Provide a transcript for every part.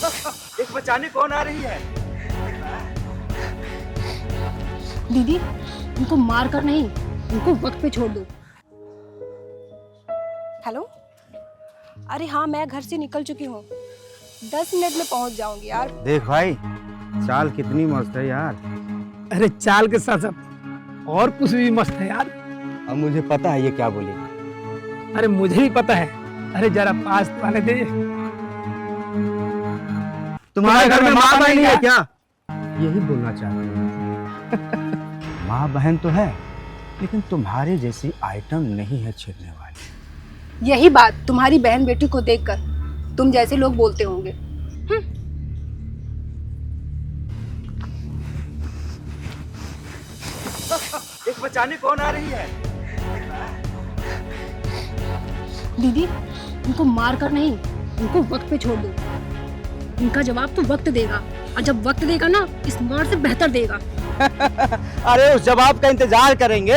एक बचाने कौन आ रही है? दीदी, उनको मार कर नहीं, उनको वक्त पे छोड़ दो। हेलो, अरे हाँ, मैं घर से निकल चुकी हूँ, 10 मिनट में पहुँच जाऊंगी यार। देख भाई, चाल कितनी मस्त है यार। अरे चाल के साथ साथ और कुछ भी मस्त है यार। अब मुझे पता है ये क्या बोलेगी। अरे मुझे भी पता है। अरे जरा पास तो आने दे। तुम्हारे घर में माँ बहन नहीं है क्या? यही बोलना चाहती हूँ। माँ बहन तो है, लेकिन तुम्हारे जैसी आइटम नहीं है छेड़ने वाली। यही बात तुम्हारी बहन बेटी को देखकर तुम जैसे लोग बोलते होंगे। एक बचाने कौन आ रही है? दीदी, उनको मार कर नहीं, उनको वक्त पे छोड़ दो। उनका जवाब तो वक्त देगा, और जब वक्त देगा ना, इस मार से बेहतर देगा। अरे उस जवाब का इंतजार करेंगे।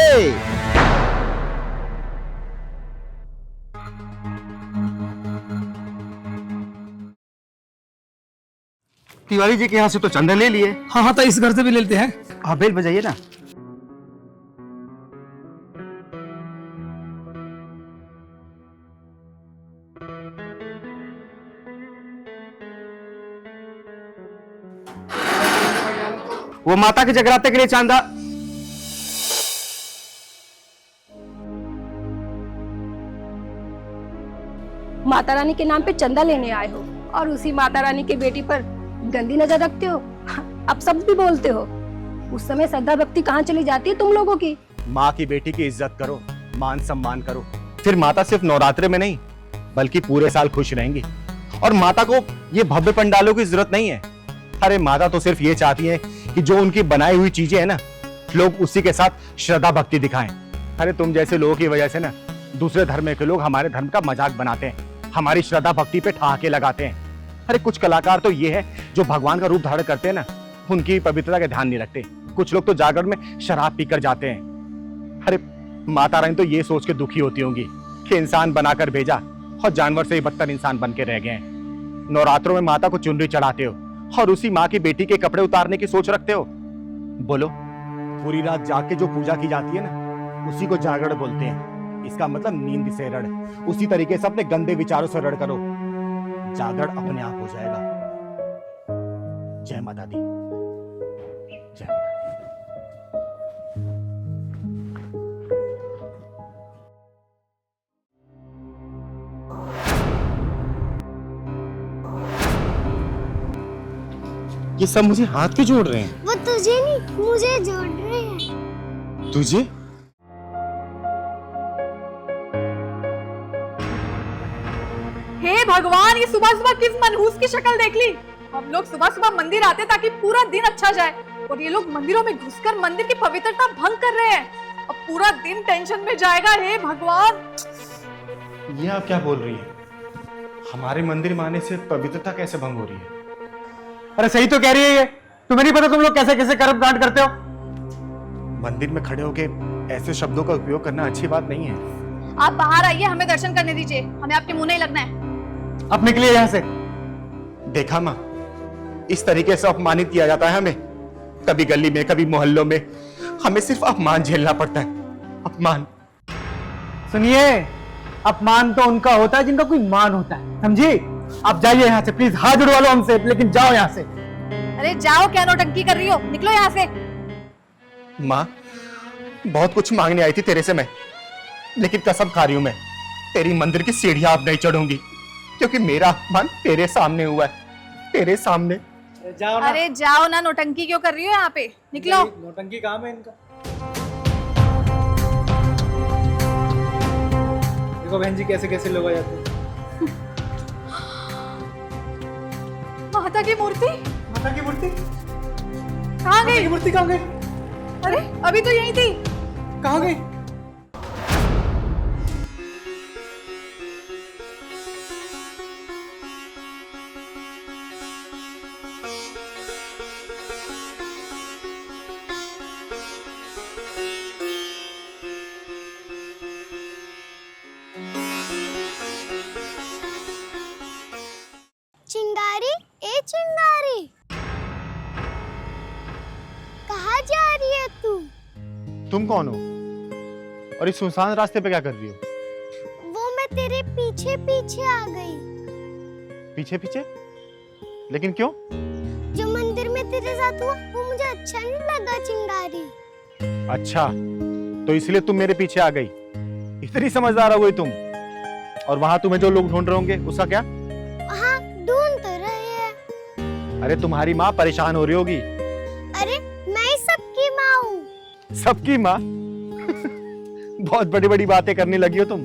तिवारी जी के यहाँ से तो चंदा ले लिए। हाँ हाँ, तो इस घर से भी लेते हैं। आप बेल बजाइए ना। वो माता के जगराते के लिए चांदा। माता रानी के नाम पे चंदा लेने आए हो और उसी माता रानी की बेटी पर गंदी नजर रखते हो। अब सब भी बोलते हो। उस समय श्रद्धा भक्ति कहाँ चली जाती है तुम लोगों की? माँ की बेटी की इज्जत करो, मान सम्मान करो, फिर माता सिर्फ नवरात्रे में नहीं बल्कि पूरे साल खुश रहेंगी। और माता को ये भव्य पंडालों की जरूरत नहीं है। अरे माता तो सिर्फ ये चाहती है कि जो उनकी बनाई हुई चीजें है ना, लोग उसी के साथ श्रद्धा भक्ति दिखाएं। अरे तुम जैसे लोगों की वजह से ना दूसरे धर्म के लोग हमारे धर्म का मजाक बनाते हैं, हमारी श्रद्धा भक्ति पे ठहाके लगाते हैं। अरे कुछ कलाकार तो ये है जो भगवान का रूप धारण करते हैं ना, उनकी पवित्रता का ध्यान नहीं रखते। कुछ लोग तो जागरण में शराब पीकर जाते हैं। अरे माता रानी तो ये सोच के दुखी होती होंगी कि इंसान बनाकर भेजा और जानवर से ही बदतर इंसान बन के रह गए हैं। नवरात्रों में माता को चुनरी चढ़ाते हो और उसी माँ की बेटी के कपड़े उतारने की सोच रखते हो। बोलो, पूरी रात जाग के जो पूजा की जाती है ना, उसी को जागरण बोलते हैं। इसका मतलब नींद से रड़। उसी तरीके से अपने गंदे विचारों से रड़ करो, जागरण अपने आप हो जाएगा। जय माता दी, जय माता दी। ये सब मुझे हाथ क्यों जोड़ रहे हैं? वो तुझे नहीं, मुझे जोड़ रहे हैं। तुझे? हे भगवान, ये सुबह सुबह किस मनहूस की शक्ल देख ली। हम लोग सुबह सुबह मंदिर आते ताकि पूरा दिन अच्छा जाए, और ये लोग मंदिरों में घुसकर मंदिर की पवित्रता भंग कर रहे हैं। अब पूरा दिन टेंशन में जाएगा। हे भगवान, ये आप क्या बोल रही हैं? हमारे मंदिर में आने से पवित्रता कैसे भंग हो रही है? अरे सही तो कह रही है ये। तुम्हें नहीं पता तुम लोग कैसे कैसे कर्म कांड करते हो? मंदिर में खड़े होके ऐसे शब्दों का उपयोग करना अच्छी बात नहीं है। आप बाहर आइए, हमें दर्शन करने दीजिए। हमें आपके मुंह नहीं लगना है। अब निकलिए यहाँ से। देखा माँ, इस तरीके से अपमानित किया जाता है हमें। कभी गली में, कभी मोहल्लों में हमें सिर्फ अपमान झेलना पड़ता है। अपमान। सुनिए, अपमान तो उनका होता है जिनका कोई मान होता है, समझी? आप जाइए यहाँ से प्लीज। हाथ जुड़वा लो हमसे, लेकिन जाओ यहाँ से। अरे जाओ, क्या नौटंकी कर रही हो? निकलो यहाँ से। माँ, बहुत कुछ मांगने आई थी तेरे से मैं, लेकिन कसम खा रही हूं मैं, तेरी मंदिर की सीढ़ियां अब नहीं चढ़ूंगी, क्योंकि मेरा अपमान तेरे सामने हुआ है। तेरे सामने। जाओ ना। अरे जाओ ना, नौटंकी क्यों कर रही हो यहाँ पे? निकलो। नौटंकी काम है इनका। देखो बहन जी, कैसे कैसे लोग आ जाते हैं। माता की मूर्ति माता की मूर्ति? कहाँ गई? मूर्ति कहाँ गई? अरे अभी तो यही थी। कहाँ गई? चिंगारी, ए तुम कौन हो और इस सुनसान रास्ते पे क्या कर रही हो? वो मैं तेरे पीछे पीछे आ गई। पीछे पीछे? लेकिन क्यों? जो मंदिर में तेरे साथ हुआ वो मुझे अच्छा नहीं लगा चिंगारी। अच्छा, तो इसलिए तुम मेरे पीछे आ गई। इतनी समझदार हो गई तुम। और वहां तुम्हें जो लोग ढूंढ रहे होंगे उसका क्या? हाँ, ढूंढ तो रहे हैं। अरे तुम्हारी माँ परेशान हो रही होगी। अरे मैं ही सबकी माँ हूँ। सबकी माँ? बहुत बड़ी बड़ी बातें करने लगी हो तुम।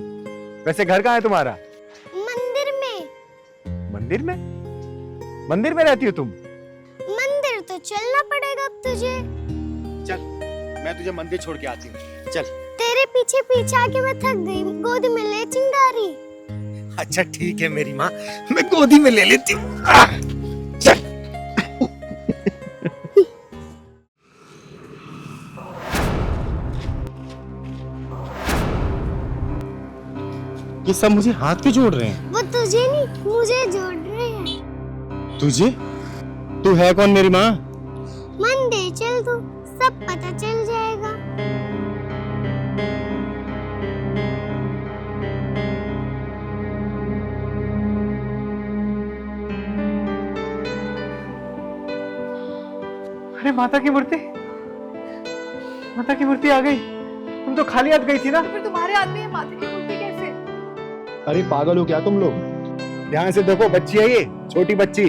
वैसे घर कहाँ है तुम्हारा? मंदिर में। मंदिर में? मंदिर में रहती हो तुम? मंदिर तो चलना पड़ेगा अब तुझे। चल, मैं तुझे मंदिर छोड़ के आती हूँ। चल। तेरे पीछे पीछे आके मैं थक गई। गोद में ले चिंगारी। अच्छा ठीक है मेरी माँ, मैं गोदी में ले लेती हूँ। चल। ये सब मुझे हाथ क्यों जोड़ रहे हैं? वो तुझे नहीं मुझे जोड़ रहे हैं। तुझे? तू है कौन मेरी माँ? मंदिर चल तू, सब पता चल जाएगा। अरे माता की मूर्ति, माता की मूर्ति आ गई। तुम तो खाली हाथ गई थी ना। तो फिर तुम्हारे हाथ में ये माता की मूर्ति कैसे? अरे पागल हो क्या तुम लोग? ध्यान से देखो, बच्ची है ये, छोटी बच्ची।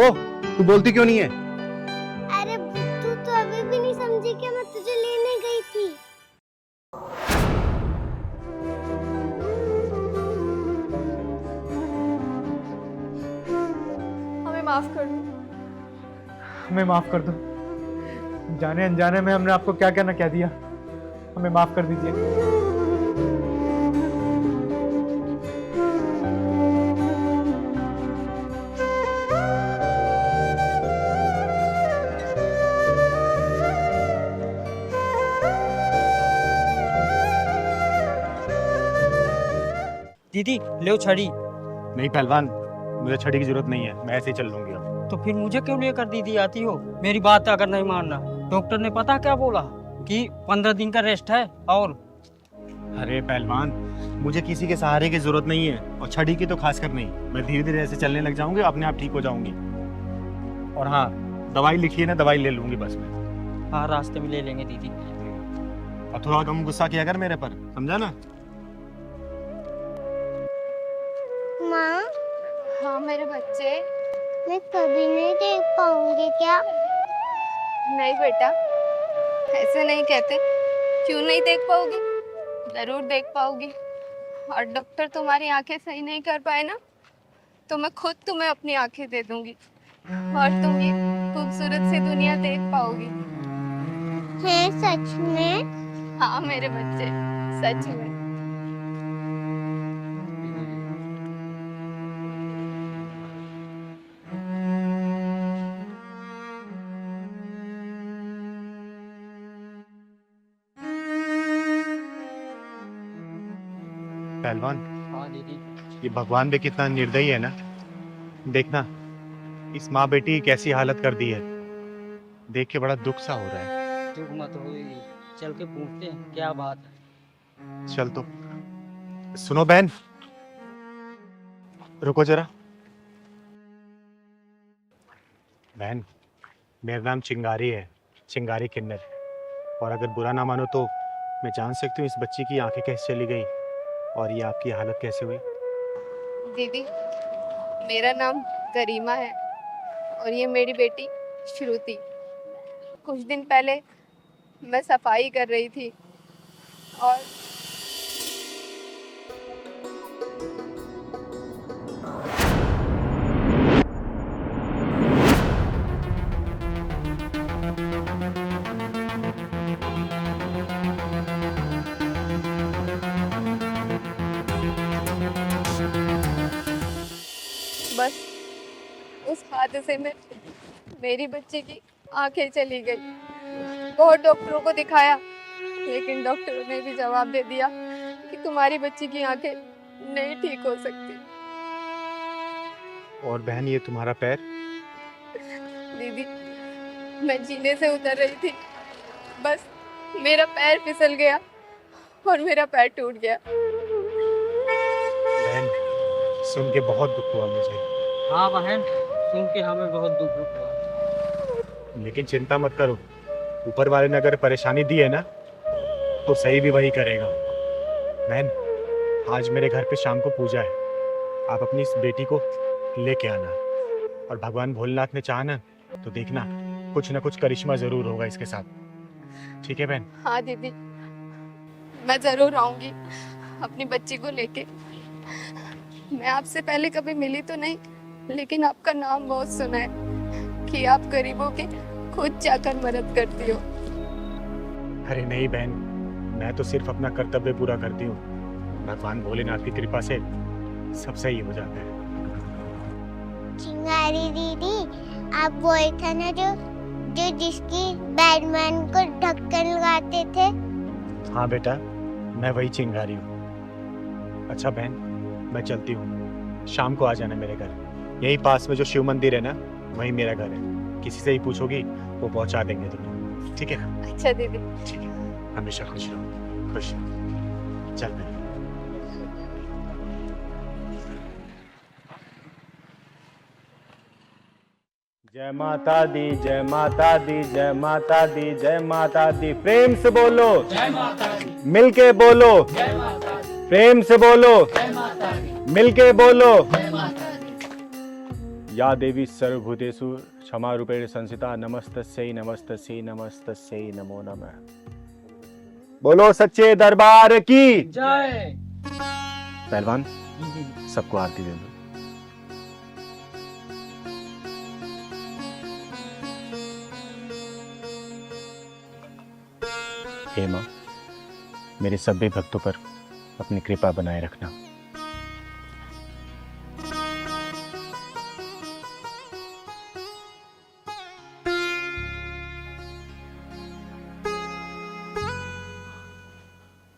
ओह, तू बोलती क्यों नहीं है? अरे तू तो अभी भी नहीं समझी कि मैं तुझे लेने गई थी। हमें माफ कर दो। हमें माफ कर दो। जाने अनजाने में हमने आपको क्या क्या ना कह दिया। हमें माफ कर दीजिए। दीदी ले छड़ी। नहीं पहलवान, मुझे छड़ी की जरूरत नहीं है, मैं ऐसे ही चल लूंगी अब। तो फिर मुझे क्यों लेकर दीदी आती हो? मेरी बात अगर नहीं मानना, डॉक्टर ने पता क्या बोला कि 15 दिन का रेस्ट है। और अरे पहलवान, मुझे किसी के सहारे की जरूरत नहीं है, और छड़ी की तो खासकर नहीं। मैं धीरे धीरे ऐसे चलने लग जाऊंगी, अपने आप ठीक हो जाऊंगी। और हाँ, दवाई लिखी है ना, दवाई ले लूंगी बस मैं। हाँ, रास्ते में ले लेंगे दीदी। और थोड़ा कम गुस्सा किया कर मेरे पर, समझा ना? माँ, हाँ मेरे बच्चे। मैं कभी नहीं देख पाऊंगी क्या? नहीं बेटा, ऐसे नहीं कहते। क्यों नहीं देख पाओगी? जरूर देख पाओगी। और डॉक्टर तुम्हारी आंखें सही नहीं कर पाए ना, तो मैं खुद तुम्हें अपनी आंखें दे दूंगी और तुम ये खूबसूरत सी दुनिया देख पाओगी। है सच में? हाँ मेरे बच्चे, सच में। पहलवान, हाँ दीदी। ये भगवान भी कितना निर्दयी है ना। देखना, इस माँ बेटी की कैसी हालत कर दी है। देख के बड़ा दुख सा हो रहा है। दुख मत हो, चल के पूछते हैं क्या बात है। चल तो। सुनो बहन, रुको जरा। बहन, मेरा नाम चिंगारी है, चिंगारी किन्नर। और अगर बुरा ना मानो तो मैं जान सकती हूँ इस बच्ची की आंखें कैसे चली गई और ये आपकी हालत कैसे हुई? दीदी, मेरा नाम करीमा है और ये मेरी बेटी श्रुति। कुछ दिन पहले मैं सफाई कर रही थी और बस उस हादसे में मेरी बच्ची की आंखें चली गई। बहुत डॉक्टरों को दिखाया, लेकिन डॉक्टरों ने भी जवाब दे दिया कि तुम्हारी बच्ची की आंखें नहीं ठीक हो सकती। और बहन, ये तुम्हारा पैर? दीदी, मैं जीने से उतर रही थी, बस मेरा पैर फिसल गया और मेरा पैर टूट गया। बहन, सुन के बहुत दुख हुआ मुझे, हाँ बहन, सुन के हमें बहुत दुख हुआ। लेकिन चिंता मत करो, ऊपर वाले ने अगर परेशानी दी है ना तो सही भी वही करेगा। बहन, आज मेरे घर पे शाम को पूजा है, आप अपनी इस बेटी को लेके आना, और भगवान भोलेनाथ ने चाहा ना तो देखना कुछ ना कुछ करिश्मा जरूर होगा इसके साथ। ठीक है बहन? हाँ दीदी, मैं जरूर आऊंगी अपनी बच्ची को लेके। मैं आपसे पहले कभी मिली तो नहीं, लेकिन आपका नाम बहुत सुना है कि आप गरीबों के खुद जाकर मदद करती हो। अरे नहीं बहन, मैं तो सिर्फ अपना कर्तव्य पूरा करती हूँ, भगवान भोलेनाथ की कृपा से सब सही हो जाता है। चिंगारी दीदी, आप वही था ना जो जिसकी बैटमैन को ढक्कन लगाते थे? हाँ बेटा, मैं वही चिंगारी हूँ। अच्छा बहन, मैं चलती हूँ, शाम को आ जाना मेरे घर। यही पास में जो शिव मंदिर है ना, वही मेरा घर है। किसी से ही पूछोगी वो पहुँचा देंगे तुम्हें, ठीक है? अच्छा दीदी। ठीक है, हमेशा खुश रहो, खुश रहो। चल बहन। जय माता दी, जय माता दी, जय माता दी, जय माता दी। प्रेम से बोलो जय माता दी, मिलके बोलो जय माता दी, प्रेम से बोलो जय माता दी, मिलके बोलो जय माता दी। या देवी सर्वभूतेषु क्षमा रूपेण संस्थिता, नमस्तस्यै नमस्तस्यै नमस्तस्यै नमो नमः। बोलो सच्चे दरबार की जय। पहलवान, सबको आरती दे दो। हे माँ, मेरे सभी भक्तों पर अपनी कृपा बनाए रखना।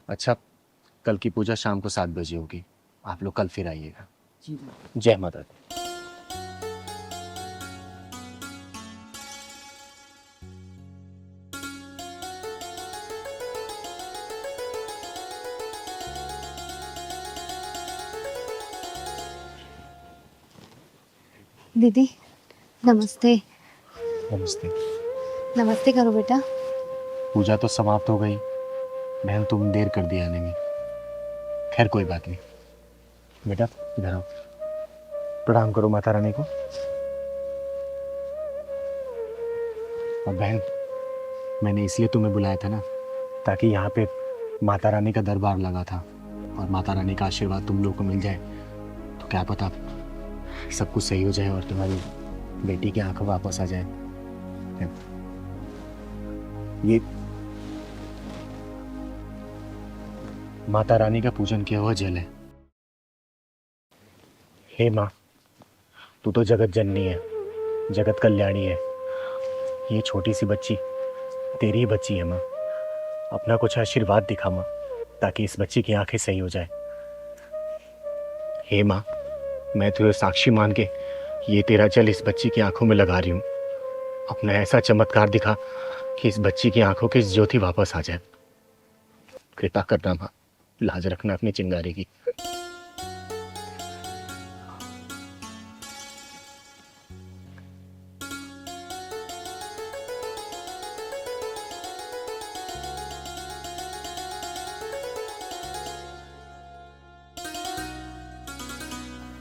अच्छा, कल की पूजा शाम को 7 बजे होगी, आप लोग कल फिर आइएगा। जय माता दी। दीदी नमस्ते। नमस्ते। नमस्ते करो बेटा। पूजा तो समाप्त हो गई, बहन तुम देर कर दी आने में। खैर कोई बात नहीं, बेटा इधर आओ, प्रणाम करो माता रानी को। और बहन, मैंने इसलिए तुम्हें बुलाया था ना, ताकि यहाँ पे माता रानी का दरबार लगा था, और माता रानी का आशीर्वाद तुम लोग को मिल जाए तो क्या पता सब कुछ सही हो जाए और तुम्हारी बेटी की आंखें वापस आ जाए। ये माता रानी का पूजन किया हुआ जल है। हे माँ, तू तो जगत जननी है, जगत कल्याणी है। ये छोटी सी बच्ची तेरी ही बच्ची है माँ, अपना कुछ आशीर्वाद दिखा माँ, ताकि इस बच्ची की आंखें सही हो जाए। हे माँ, मैं तुझे साक्षी मान के ये तेरा जल इस बच्ची की आंखों में लगा रही हूँ। अपना ऐसा चमत्कार दिखा कि इस बच्ची की आंखों की ज्योति वापस आ जाए। कृपा करना माँ, लाज रखना अपनी चिंगारी की।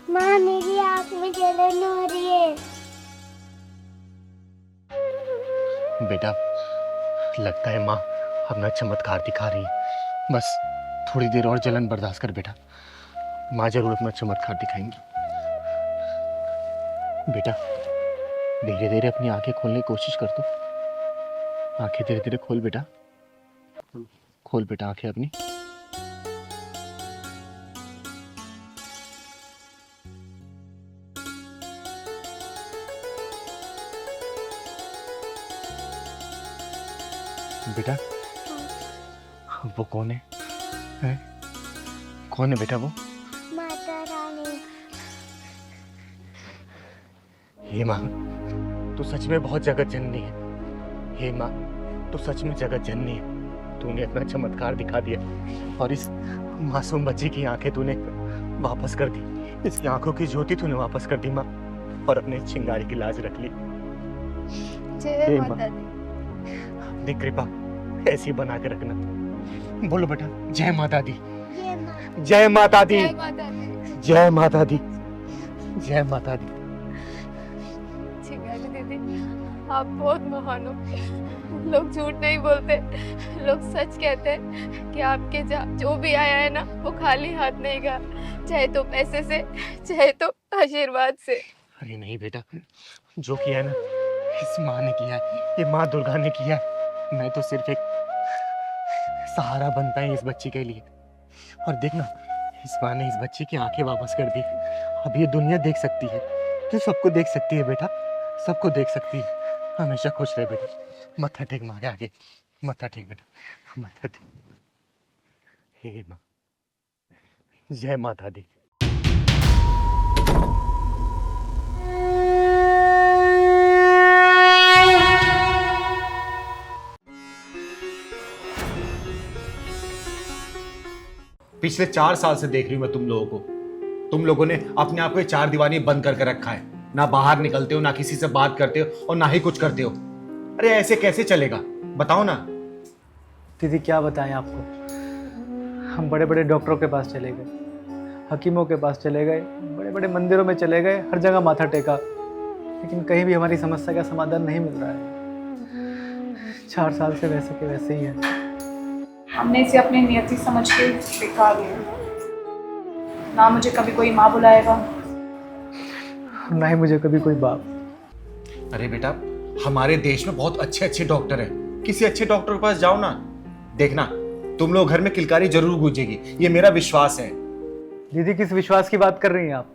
माँ, मेरी आँख में जलन हो रही है। बेटा, लगता है माँ अपना चमत्कार दिखा रही है। बस थोड़ी देर और जलन बर्दाश्त कर बेटा, माँ जरूर अपना चमत्कार दिखाएंगी। बेटा धीरे धीरे अपनी आंखें खोलने की कोशिश कर दो। आंखें धीरे धीरे खोल बेटा, खोल बेटा आंखें अपनी। बेटा वो कौन है? हैं? कौन है बेटा वो? माता रानी। हे माँ, तू सच में बहुत जगत जननी है। हे माँ, तू सच में जगत जननी है। तूने इतना चमत्कार दिखा दिया और इस मासूम बच्ची की आंखें तूने वापस कर दी, इसकी आंखों की ज्योति तूने वापस कर दी माँ, और अपने चिंगारी की लाज रख ली। जय हे माता माँ। दी। अपनी कृपा ऐसी बना के रखना। बोलो बेटा, जय माता दी, ये माँ जय माता दी, जय माता दी। जय माता दी, जय माता दी। चिंगारी दीदी, आप बहुत महान हो। लोग झूठ नहीं बोलते, लोग सच कहते हैं कि आपके जो भी आया है ना, वो खाली हाथ नहीं गया, चाहे तो पैसे से, चाहे तो आशीर्वाद से। अरे नहीं बेटा, जो किया है ना, इस माँ ने किया है, ये माँ दुर्गा ने किया है। मैं तो सिर्फ एक सहारा बनता है इस बच्ची के लिए। और देखना, इस माँ ने इस बच्ची की आंखें वापस कर दी। अब ये दुनिया देख सकती है, तो सबको देख सकती है बेटा, सबको देख सकती है। हमेशा खुश रहे बेटा। मत्था टेक माँ के आगे, मत्था टेक बेटा, मत्था टेक। हे माँ, जय माता दी। पिछले 4 साल से देख रही हूं मैं तुम लोगों को। तुम लोगों ने अपने आप को 4 दीवारी बंद करके रखा है, ना बाहर निकलते हो, ना किसी से बात करते हो, और ना ही कुछ करते हो। अरे ऐसे कैसे चलेगा, बताओ ना। दीदी क्या बताएं आपको, हम बड़े बड़े डॉक्टरों के पास चले गए, हकीमों के पास चले गए, बड़े बड़े मंदिरों में चले गए, हर जगह माथा टेका, लेकिन कहीं भी हमारी समस्या का समाधान नहीं मिल रहा है। 4 साल से वैसे के वैसे ही है। हमने इसे अपनी नियति समझ के स्वीकार लिया। ना मुझे कभी कोई माँ बुलाएगा, ना ही मुझे कभी कोई बाप। अरे बेटा, हमारे देश में बहुत अच्छे अच्छे डॉक्टर हैं, किसी अच्छे डॉक्टर के पास जाओ ना। देखना, तुम लोग घर में किलकारी जरूर गूंजेगी, ये मेरा विश्वास है। दीदी किस विश्वास की बात कर रही हैं आप?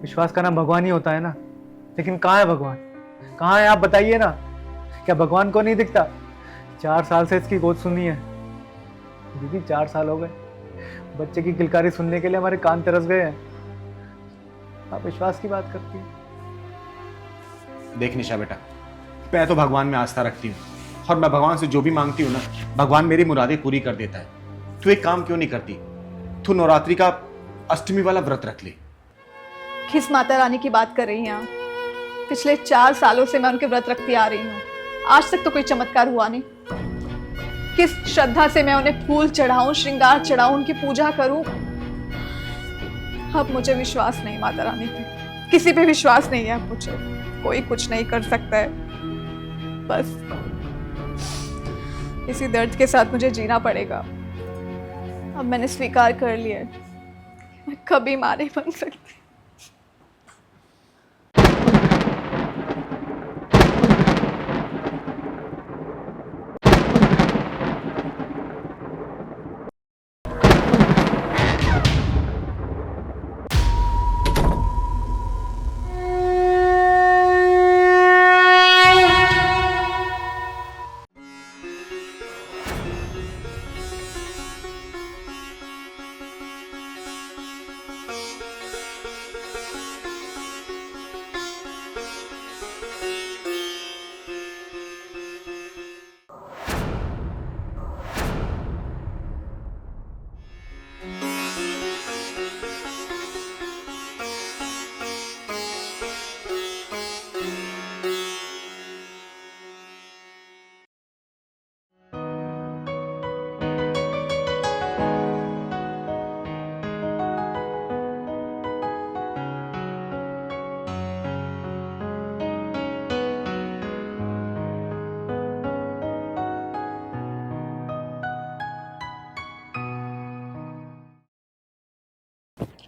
विश्वास का नाम भगवान ही होता है ना, लेकिन कहाँ है भगवान, कहाँ है आप बताइए ना। क्या भगवान को नहीं दिखता? 4 साल से इसकी गोद सुनी है दीदी, 4 साल हो गए। बच्चे की किलकारी सुनने के लिए हमारे कान तरस गए हैं, आप विश्वास की बात करती हैं। देख निशा बेटा, मैं तो भगवान में आस्था रखती हूँ, और मैं भगवान से जो भी मांगती हूँ ना, भगवान मेरी मुरादें पूरी कर देता है। तू एक काम क्यों नहीं करती, तू नवरात्रि का अष्टमी वाला व्रत रख ले। किस माता रानी की बात कर रही हैं आप? पिछले 4 सालों से मैं उनके व्रत रखती आ रही हूँ, आज तक तो कोई चमत्कार हुआ नहीं। किस श्रद्धा से मैं उन्हें फूल चढ़ाऊं, श्रृंगार चढ़ाऊं, उनकी पूजा करूं। अब मुझे विश्वास नहीं माता रानी पे, किसी पे विश्वास नहीं है मुझे। कोई कुछ नहीं कर सकता है, बस इसी दर्द के साथ मुझे जीना पड़ेगा। अब मैंने स्वीकार कर लिया है, मैं कभी मां नहीं बन सकती।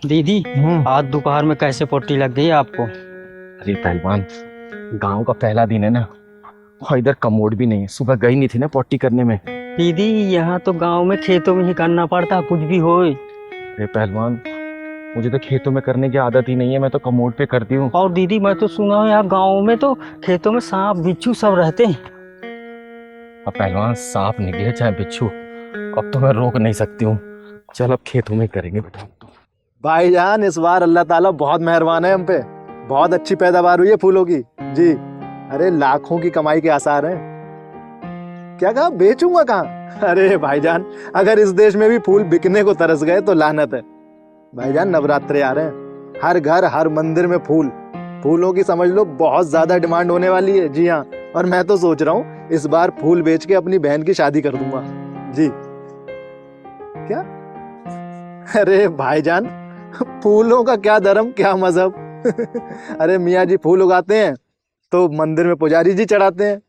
दीदी, आज दोपहर में कैसे पट्टी लग गई आपको? अरे पहलवान, गांव का पहला दिन है ना, और इधर कमोड भी नहीं है। सुबह गई नहीं थी ना पट्टी करने में। दीदी, यहाँ तो गांव में खेतों में ही करना पड़ता, कुछ भी होए। अरे पहलवान, मुझे तो खेतों में करने की आदत ही नहीं है, मैं तो कमोड पे करती हूँ। और दीदी, मैं तो सुना हूँ यहाँ गाँव में तो खेतों में सांप बिच्छू सब रहते हैं। अब पहलवान, सांप निकले चाहे बिच्छू, अब तो मैं रोक नहीं सकती हूँ। चल अब खेतों में करेंगे बेटा। भाईजान, इस बार अल्लाह ताला बहुत मेहरबान है हम पे, बहुत अच्छी पैदावार हुई है फूलों की जी। अरे लाखों की कमाई के आसार हैं। क्या कहा, बेचूंगा कहाँ? अरे भाईजान, अगर इस देश में भी फूल बिकने को तरस गए तो लानत है। भाईजान नवरात्रे आ रहे हैं, हर घर हर मंदिर में फूलों की समझ लो बहुत ज्यादा डिमांड होने वाली है। जी हाँ, और मैं तो सोच रहा हूँ इस बार फूल बेच के अपनी बहन की शादी कर दूंगा। जी क्या? अरे भाईजान, फूलों का क्या धर्म क्या मजहब। अरे मियाँ जी फूल उगाते हैं तो मंदिर में पुजारी जी चढ़ाते हैं,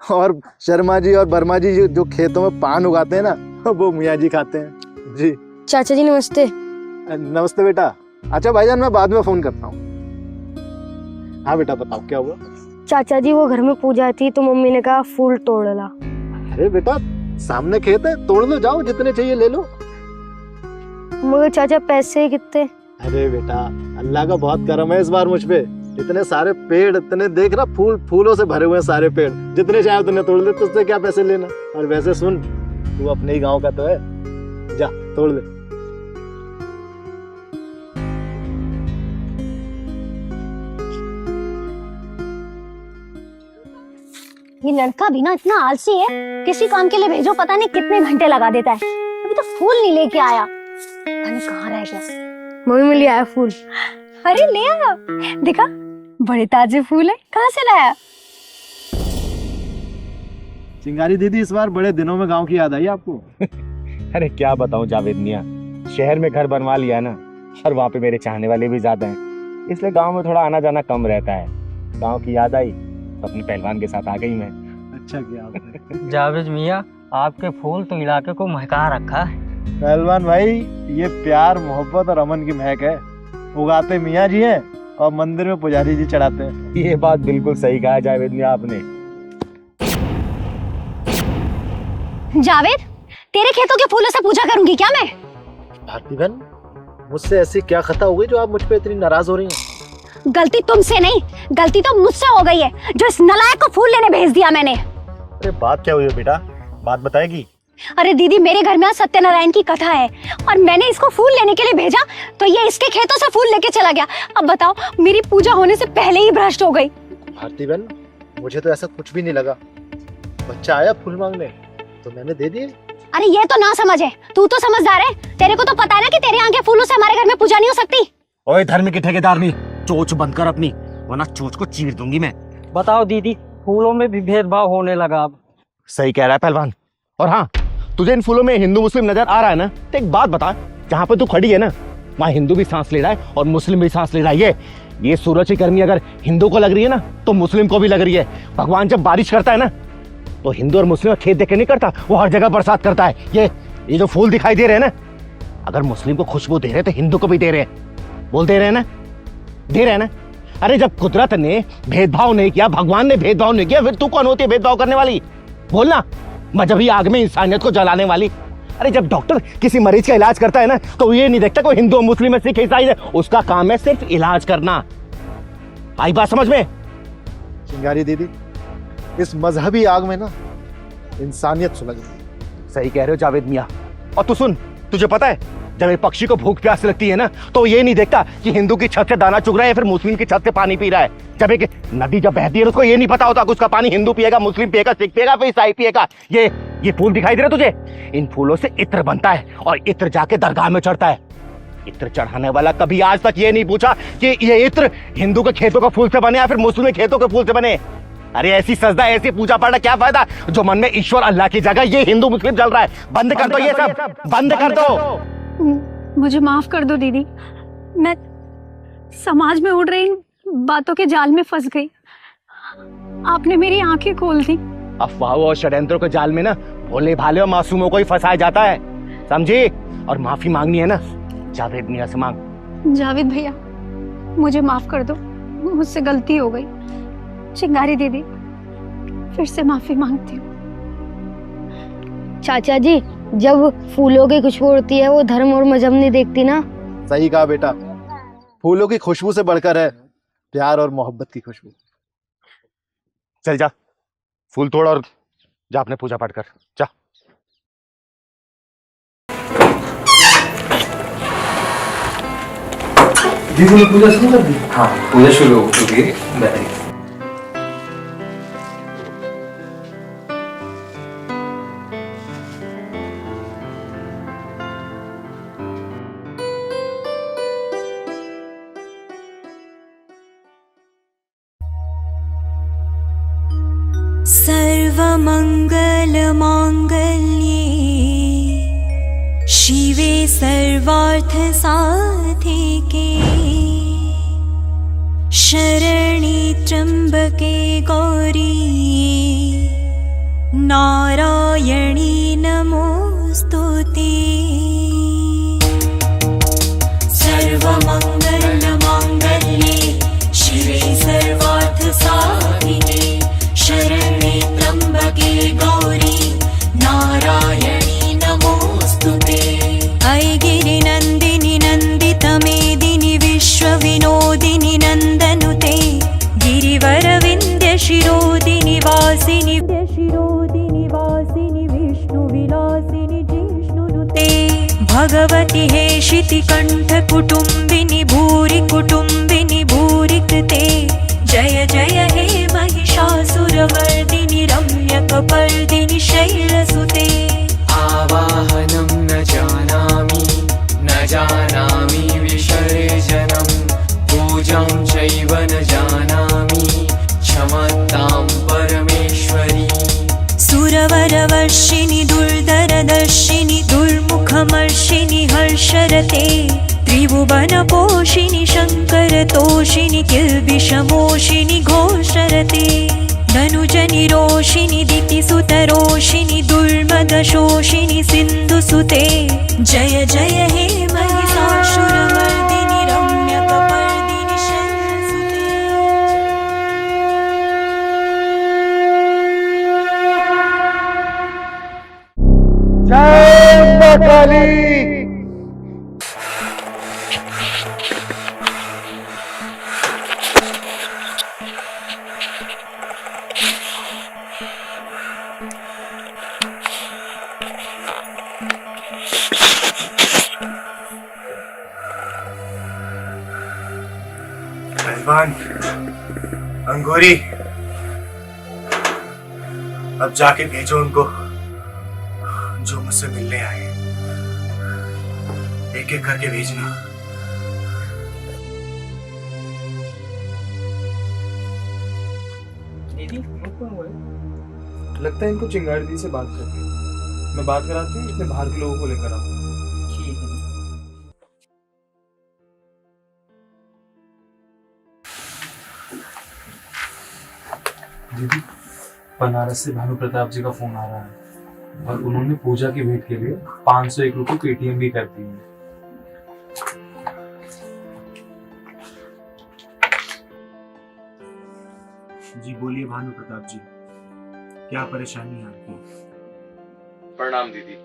और शर्मा जी और वर्मा जी जो खेतों में पान उगाते हैं ना, वो मियाँ जी खाते हैं। जी चाचा जी नमस्ते। नमस्ते बेटा। अच्छा भाईजान, मैं बाद में फोन करता हूँ। हाँ बेटा बताओ क्या हुआ? चाचा जी वो घर में पूजा थी तो मम्मी ने कहा फूल तोड़ ला। अरे बेटा सामने खेत है, तोड़ लो, जाओ जितने चाहिए ले लो। मगर चाचा पैसे कितने? अरे बेटा अल्लाह का बहुत करम है इस बार मुझ पे। इतने सारे पेड़, इतने देख रहा, फूलों से भरे हुए हैं सारे पेड़, जितने चाहे उतने तोड़ ले, तुझसे क्या पैसे लेना। और वैसे सुन, तू अपने ही गांव का तो है, जा तोड़ ले। ये लड़का भी ना इतना आलसी है, किसी काम के लिए भेजो पता नहीं कितने घंटे लगा देता है, अभी तो फूल नहीं लेके आया, पता नहीं कहाँ रह गया। मम्मी में ले आया फूल। अरे ले आया, देखा बड़े ताजे फूल है, कहाँ से लाया? चिंगारी दीदी इस बार बड़े दिनों में गांव की याद आई आपको? अरे क्या बताऊं जावेद मियाँ, शहर में घर बनवा लिया ना, और वहाँ पे मेरे चाहने वाले भी ज्यादा हैं, इसलिए गांव में थोड़ा आना जाना कम रहता है। गांव की याद आई तो अपने पहलवान के साथ आ गई मैं। अच्छा किया आपने। जावेद मियाँ, आपके फूल तो इलाके को महका रखा है। पहलवान भाई, ये प्यार मोहब्बत और अमन की महक है। उगाते मियाँ जी हैं और मंदिर में पुजारी जी चढ़ाते हैं। ये बात बिल्कुल सही कहा जावेद मियाँ आपने। जावेद, तेरे खेतों के फूलों से पूजा करूंगी क्या मैं? भारती बहन, मुझसे ऐसी क्या खता हो गई जो आप मुझ पे इतनी नाराज हो रही हैं? गलती तुमसे नहीं, गलती तो मुझसे हो गई है, जो इस नलायक को फूल लेने भेज दिया मैंने। अरे बात क्या हुई है बेटा, बात बताएगी? अरे दीदी, मेरे घर में आज सत्यनारायण की कथा है और मैंने इसको फूल लेने के लिए भेजा तो ये इसके खेतों से फूल लेके चला गया। अब बताओ, मेरी पूजा होने से पहले ही भ्रष्ट हो गई। भारती बहन, मुझे तो ऐसा कुछ भी नहीं लगा। बच्चा आया फूल मांगने तो मैंने दे दिए। अरे ये तो ना समझ है, तू तो समझदार है, तेरे को तो पता है ना कि तेरे यहाँ के फूलों से हमारे घर में पूजा नहीं हो सकती। ओए धर्म की ठेकेदारनी, चोंच बंद कर अपनी, वरना चोंच को चीर दूंगी मैं। बताओ दीदी, फूलों में भी भेदभाव होने लगा अब। सही कह रहा है पहलवान। और हाँ, तुझे इन फूलों में हिंदू मुस्लिम नजर आ रहा है ना, तो एक बात बता, जहाँ पे तू खड़ी है ना, वहाँ हिंदू भी सांस ले रहा है और मुस्लिम भी सांस ले रहा है। ये सूरज की गर्मी अगर हिंदू को लग रही है ना, तो मुस्लिम को भी लग रही है। भगवान जब बारिश करता है ना, तो हिंदू और मुस्लिम खेत देख के नहीं करता, वो हर जगह बरसात करता है। ये जो फूल दिखाई दे रहे हैं ना, अगर मुस्लिम को खुशबू दे रहे हैं तो हिंदू को भी दे रहे हैं। बोल दे रहे हैं ना, दे रहे हैं ना। अरे जब कुदरत ने भेदभाव नहीं किया, भगवान ने भेदभाव नहीं किया, फिर तू कौन होती है भेदभाव करने वाली? बोलना, मजहबी आग में इंसानियत को जलाने वाली। अरे जब डॉक्टर किसी मरीज का इलाज करता है ना, तो ये नहीं देखता कोई हिंदू मुस्लिम है सिख ईसाई है, उसका काम है सिर्फ इलाज करना। आई बात समझ में? चिंगारी दीदी, इस मजहबी आग में ना इंसानियत सुलग गई। सही कह रहे हो जावेद मियाँ। और तू सुन, तुझे पता है जब एक पक्षी को भूख प्यास लगती है ना, तो ये नहीं देखता कि हिंदू की छत से दाना चुग रहा है या फिर मुस्लिम की छत से पानी पी रहा है। जब एक नदी जब बहती है, उसको ये नहीं पता होता कि उसका पानी हिंदू पिएगा, मुस्लिम पिएगा, सिख पिएगा, फिर ईसाई पिएगा। ये फूल दिखाई दे रहे तुझे? इन फूलों से इत्र बनता है और इत्र जाके दरगाह में चढ़ता है। इत्र चढ़ाने वाला कभी आज तक ये नहीं पूछा कि ये इत्र हिंदू के खेतों के फूल से बने या फिर मुस्लिम के खेतों के फूल से बने। अरे ऐसी सजदा, ऐसी पूजा पाठ क्या फायदा, जो मन में ईश्वर अल्लाह की जगह ये हिंदू मुस्लिम चल रहा है। बंद कर दो ये सब, बंद कर दो। मुझे माफ कर दो दीदी, मैं समाज में उड़ रही इन बातों के जाल में फंस गई, आपने मेरी आंखें खोल दी। अफवाहों और षड्यंत्रों के जाल में ना भोले भाले और मासूमों को ही फंसाया जाता है, समझी? और माफी मांगनी है ना, जावेद मियां से मांग। जावेद भैया, मुझे माफ कर दो, मुझसे गलती हो गई। चिंगारी दीदी, फिर से माफी मांगती हूँ। चाचा जी, जब फूलों की खुशबू उड़ती है, वो धर्म और मजहब नहीं देखती ना। सही कहा बेटा, फूलों की खुशबू से बढ़कर है प्यार और मोहब्बत की खुशबू। चल जा, फूल तोड़ और जा अपने पूजा पाठ कर, जा। दीदी ने पूजा शुरू कर दी? हाँ, पूजा शुरू हो चुकी है, बैठिए। सर्वमङ्गलमाङ्गल्ये शिवे सर्वार्थसाधिके शरणे त्र्यम्बके गौरी नारायणी नमोस्तुते। सर्वमङ्गलमाङ्गल्ये शिवे सर्वार्थसाधिके शरणे त्र्यम्बके गौरी नारायणी नमोस्तुते। ऐ गिरिनन्दिनि नन्दितमेदिनि विश्वविनोदिनि नन्दनुते गिरिवरविन्द्यशिरोदिनि वासिनि विष्णुविलासिनि जिष्णुनुते। भगवति हेशितिकण्ठकुटुम्बिनि भूरि कुटुम्बिनि भूरि कृते। जय जय हे महिषासुरमर्दिनि रम्यकपर्दिनि शैलसुते। आवाहनं न जानामि विसर्जनं पूजां चैव न जानामि क्षमतां परमेश्वरी। सुरवरवर्षिणि दुर्धरदर्शिनि दुर्मुखमर्षिणि हर्षरते त्रिभुवनपोषिणि शङ्करतोषिणि किल्बिषमोषिणि घोषरते। धनुजनिरोषिणि दितिसुतरोषिणि दुर्मदशोषिणि सिन्धुसुते। जय जय हे महिषासुरमर्दिनि रम्यकपर्दिनि शैलसुते। जय मां काली। पहलवान अंगूरी, अब जाके भेजो उनको जो मुझसे मिलने आए। एक एक करके भेजना। लगता है इनको चिंगारी दी से बात करनी। मैं बात कराती हूँ, इसमें बाहर के लोगों को लेकर आओ। ठीक है। दीदी, बनारस से भानु प्रताप जी का फोन आ रहा है और उन्होंने पूजा की भेंट के लिए 501 रुपये पेटीएम भी कर दी है। जी बोलिए भानु प्रताप जी, क्या परेशानी है आपकी? प्रणाम दीदी।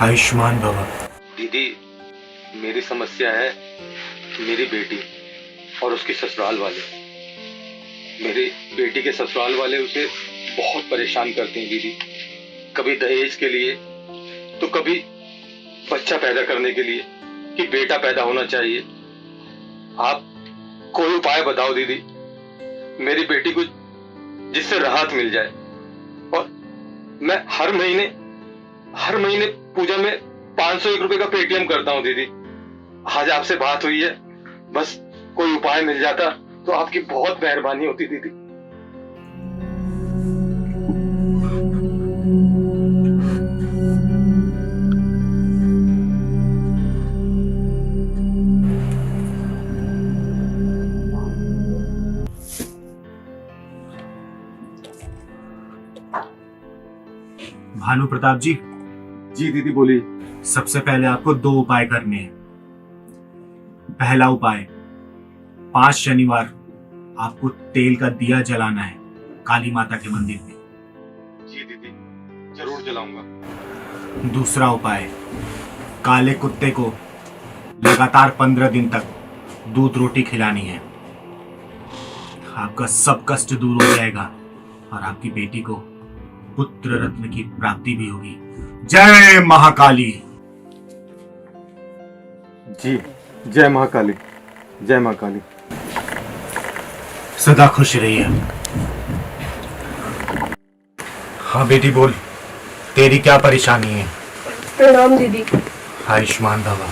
आयुष्मान भवा। दीदी, मेरी समस्या है मेरी बेटी और उसकी ससुराल वाले। मेरी बेटी के ससुराल वाले उसे बहुत परेशान करते हैं दीदी। कभी दहेज के लिए तो कभी बच्चा पैदा करने के लिए कि बेटा पैदा होना चाहिए। आप कोई उपाय बताओ दीदी, मेरी बेटी को जिससे राहत मिल जाए। और मैं हर महीने पूजा में 501 रुपए का पेटीएम करता हूँ दीदी। आज आपसे बात हुई है, बस कोई उपाय मिल जाता तो आपकी बहुत मेहरबानी होती दीदी। भानु प्रताप जी। जी दीदी बोलिए। सबसे पहले आपको 2 उपाय करने हैं। पहला उपाय, 5 शनिवार आपको तेल का दिया जलाना है काली माता के मंदिर में। जी दीदी, जरूर जलाऊंगा। दूसरा उपाय, काले कुत्ते को लगातार 15 दिन तक दूध रोटी खिलानी है। आपका सब कष्ट दूर हो जाएगा और आपकी बेटी को पुत्र रत्न की प्राप्ति भी होगी। जय महाकाली। जी, जय महाकाली, जय महाकाली। सदा खुश रहिए। हाँ बेटी बोल, तेरी क्या परेशानी है? प्रणाम दीदी। आयुष्मान भवा।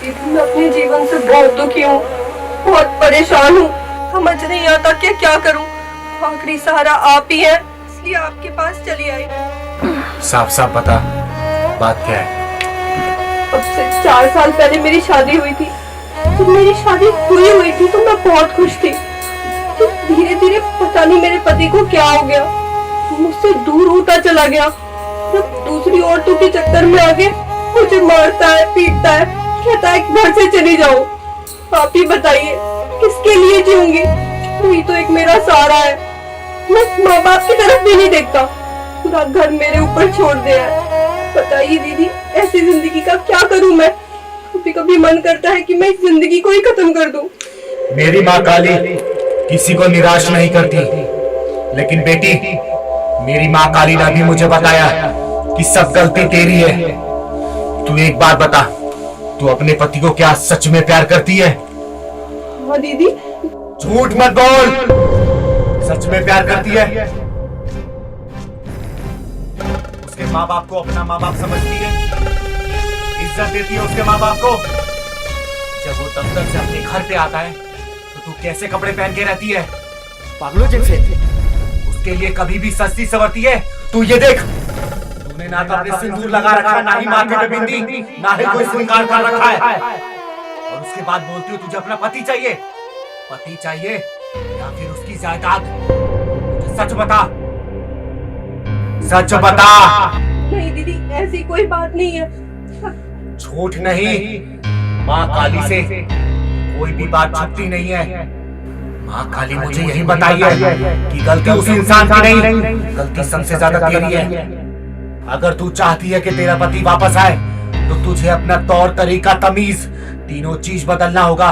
दीदी, मैं अपने जीवन से बहुत दुखी हूँ, बहुत परेशान हूँ। समझ नहीं आता कि क्या करूँ। आखिरी सहारा आप ही है, इसलिए आपके पास चली आई। साफ साफ बता, बात क्या है? अब से 4 साल पहले मेरी शादी हुई थी। जब मेरी शादी हुई थी तो मैं बहुत खुश थी। तो धीरे धीरे पता नहीं मेरे पति को क्या हो गया, मुझसे दूर होता चला गया। जब दूसरी औरतों के चक्कर में आके मुझे मारता है, पीटता है, कहता है घर से चली जाओ। आप ही बताइए किसके लिए जीऊंगी? वही तो एक मेरा सहारा है। मैं माँ बाप की तरफ भी नहीं देखता, पूरा घर मेरे ऊपर छोड़ दिया है। बताइए दीदी, ऐसी जिंदगी का क्या करूं मैं? कभी कभी मन करता है कि मैं इस जिंदगी को ही खत्म कर दूं। मेरी माँ काली किसी को निराश नहीं करती, लेकिन बेटी, मेरी माँ काली ने भी मुझे बताया कि सब गलती तेरी है। तू एक बात बता, तू अपने पति को क्या सच में प्यार करती है? हाँ दीदी। झूठ मत बोल, सच में प्यार करती है? उसके माँ बाप को अपना माँ बाप समझती है, इज्जत देती है उसके माँ बाप को। जब वो दफ्तर से अपने घर पे आता है तो तू कैसे कपड़े पहन के रहती है? पागलों जैसे। उसके लिए कभी भी सस्ती सवरती है? तू ये देख, तूने ना तो अपने सिंदूर लगा रखा, ना ही माथे पे बिंदी, ना ही कोई श्रृंगार कर रखा है। और उसके बाद बोलती हो तुझे अपना पति चाहिए। पति चाहिए या फिर उसकी जायदाद? मुझे सच बता, सच बता। नहीं दीदी, ऐसी कोई बात नहीं है। झूठ नहीं, माँ काली से कोई भी बात छुपती नहीं है। माँ काली मुझे यही बताई है कि गलती उस इंसान की नहीं, गलती सबसे ज्यादा तेरी है। अगर तू चाहती है कि तेरा पति वापस आए तो तुझे अपना तौर तरीका, तमीज, तीनों चीज बदलना होगा।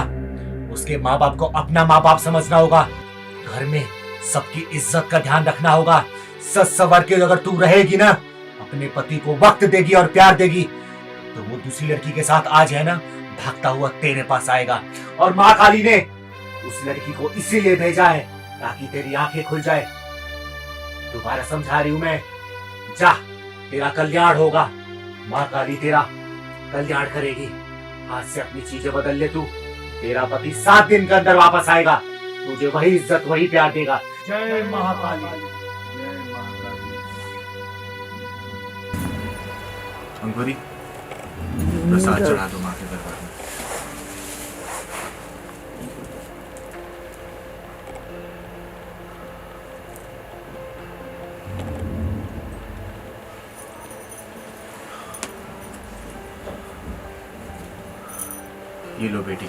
उसके माँ बाप को अपना माँ बाप समझना होगा। घर में सबकी इज्जत का ध्यान रखना होगा। सच सवर के अगर तू रहेगी ना, अपने पति को वक्त देगी और प्यार देगी, तो वो दूसरी लड़की के साथ आज है ना, भागता हुआ तेरे पास आएगा। और माँ काली ने उस लड़की को इसीलिए भेजा है ताकि तेरी आंखें खुल जाए। दोबारा समझा रही हूं मैं, जा, तेरा कल्याण होगा। माँ काली तेरा कल्याण करेगी। आज से अपनी चीजें बदल ले तू। तेरा पति 7 दिन के अंदर वापस आएगा, तुझे वही इज्जत, वही प्यार देगा। जय महाकाली। अंकुरी, प्रसाद चढ़ा दो माँ के दरबार में। ये लो बेटी,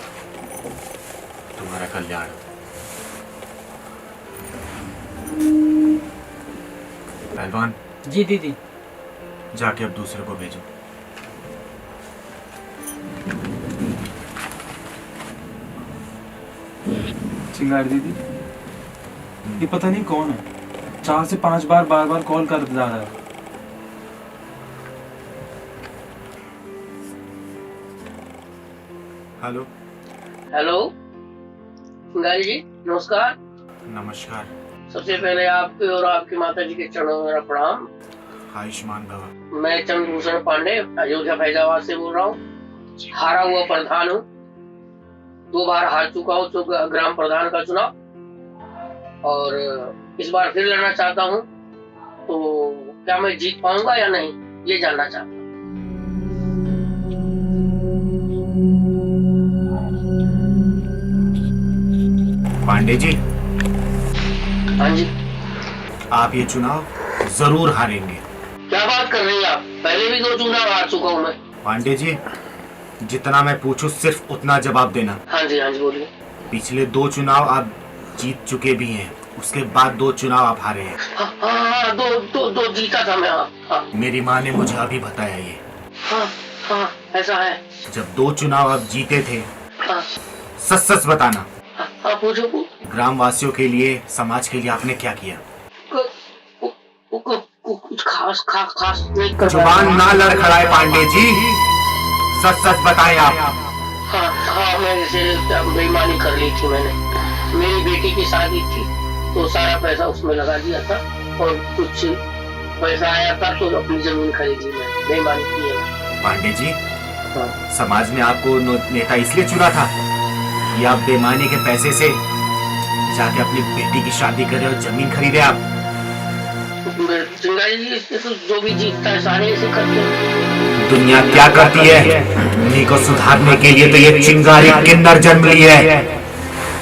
तुम्हारा कल्याण। पहलवान जी दीदी। जाके अब दूसरे को भेजो। चिंगारी दीदी, ये पता नहीं कौन है, 4 से 5 बार बार बार कॉल कर जा रहा है। हेलो। हेलो चिंगारी जी, नमस्कार। नमस्कार। सबसे पहले आपके और आपकी माता जी के चरणों में मेरा प्रणाम। आयुष्मान भव। मैं चंद्रभूषण पांडे अयोध्या फैजाबाद से बोल रहा हूँ। हारा हुआ प्रधान हूँ, 2 बार हार चुका हूँ ग्राम प्रधान का चुनाव, और इस बार फिर लड़ना चाहता हूँ। तो क्या मैं जीत पाऊंगा या नहीं, ये जानना चाहता हूँ। पांडे जी। हाँ जी। आप ये चुनाव जरूर हारेंगे। क्या बात कर रही हैं आप? पहले भी 2 चुनाव हार चुका हूँ मैं। पांडे जी, जितना मैं पूछूं सिर्फ उतना जवाब देना। हाँ जी बोलिए। पिछले 2 चुनाव आप जीत चुके भी हैं, उसके बाद 2 चुनाव आप हारे हैं। हाँ, दो जीता था मैं। हाँ। मेरी माँ ने मुझे अभी बताया ये। हाँ, ऐसा है। जब 2 चुनाव आप जीते थे, हाँ। सच सच बताना। हाँ, पूछो। ग्राम वासियों के लिए, समाज के लिए आपने क्या किया? कुछ खास नहीं कर। जुबान ना लड़खड़ाए पांडे जी, सच सच बताएं आप। हाँ, मैं जैसे बेईमानी कर ली थी मैंने। मेरी बेटी की शादी थी तो सारा पैसा उसमें लगा दिया था, और कुछ पैसा आया था तो अपनी जमीन खरीदी मैंने। बेईमानी की है। पांडे जी, समाज ने आपको नेता इसलिए चुना था कि आप बेईमानी के पैसे से जाके अपनी बेटी की शादी करे और जमीन खरीदे आप। चिंगारी जी, इससे तो जो भी जीतता है सारे ऐसे करते हैं। दुनिया क्या करती है, उन्हीं को सुधारने के लिए तो ये चिंगारी किन्नर जन्म ली है।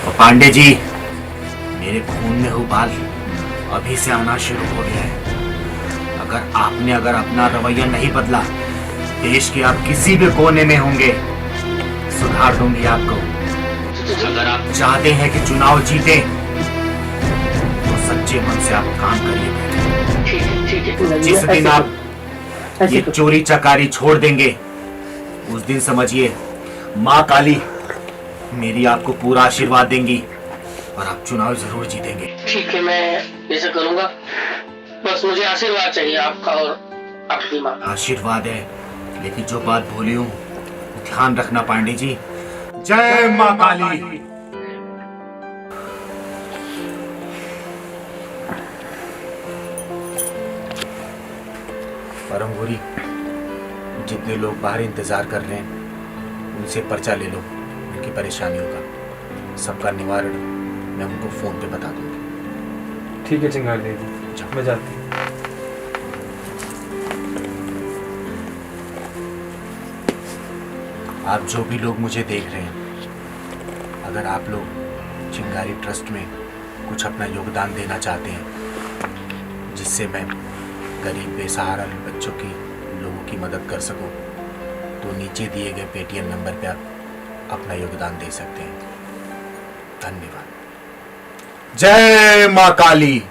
और पांडे जी, मेरे खून में उबाल अभी से आना शुरू हो गया है। अगर अपना रवैया नहीं बदला, देश के आप किसी भी कोने में होंगे, सुधार दूंगी आपको। अगर आप चाहते हैं कि चुनाव जीते, तो सच्चे मन से आप काम करिए। जिस दिन आप ये चोरी चकारी छोड़ देंगे, उस दिन समझिए माँ काली मेरी आपको पूरा आशीर्वाद देंगी और आप चुनाव जरूर जीतेंगे। ठीक है, मैं ऐसा करूंगा। बस मुझे आशीर्वाद चाहिए आपका और आपकी माँ। आशीर्वाद है, लेकिन जो बात बोली हूँ ध्यान रखना पांडे जी। जय माँ काली। परमगुरी, जितने लोग बाहर इंतजार कर रहे हैं उनसे पर्चा ले लो, उनकी परेशानियों का सबका निवारण मैं उनको फोन पे बता दूंगी। ठीक है चिंगारी देवी, मैं जाती हूँ। आप जो भी लोग मुझे देख रहे हैं, अगर आप लोग चिंगारी ट्रस्ट में कुछ अपना योगदान देना चाहते हैं, जिससे मैं गरीब बेसहारा बच्चों की लोगों की मदद कर सकूं, तो नीचे दिए गए पेटीएम नंबर पे आप अपना योगदान दे सकते हैं। धन्यवाद। जय माँ काली।